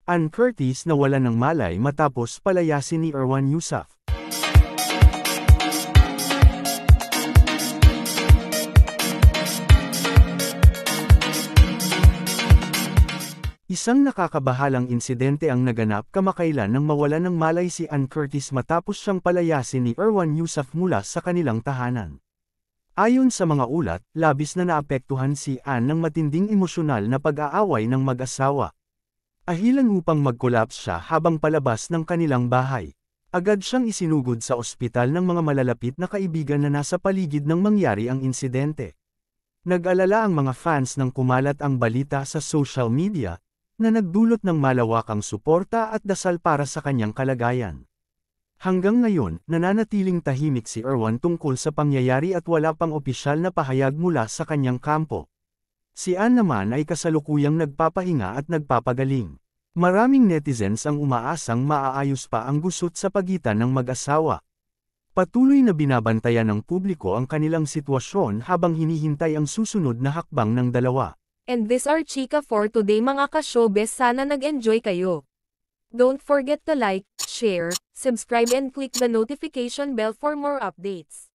Ann Curtis nawalan ng malay matapos palayasin ni Erwan Heussaff. Isang nakakabahalang insidente ang naganap kamakailan nang mawalan ng malay si Ann Curtis matapos siyang palayasin ni Erwan Heussaff mula sa kanilang tahanan. Ayon sa mga ulat, labis na naapektuhan si Ann ng matinding emosyonal na pag-aaway ng mag-asawa. Ahilan upang mag-collapse siya habang palabas ng kanilang bahay. Agad siyang isinugod sa ospital ng mga malalapit na kaibigan na nasa paligid nang mangyari ang insidente. Nag-alala ang mga fans nang kumalat ang balita sa social media, na nagdulot ng malawakang suporta at dasal para sa kanyang kalagayan. Hanggang ngayon, nananatiling tahimik si Erwan tungkol sa pangyayari at wala pang opisyal na pahayag mula sa kanyang kampo. Si Ann naman ay kasalukuyang nagpapahinga at nagpapagaling. Maraming netizens ang umaasang maaayos pa ang gusot sa pagitan ng mag-asawa. Patuloy na binabantayan ng publiko ang kanilang sitwasyon habang hinihintay ang susunod na hakbang ng dalawa. And this are chika for today mga ka-showbiz, sana nag-enjoy kayo. Don't forget to like, share, subscribe and click the notification bell for more updates.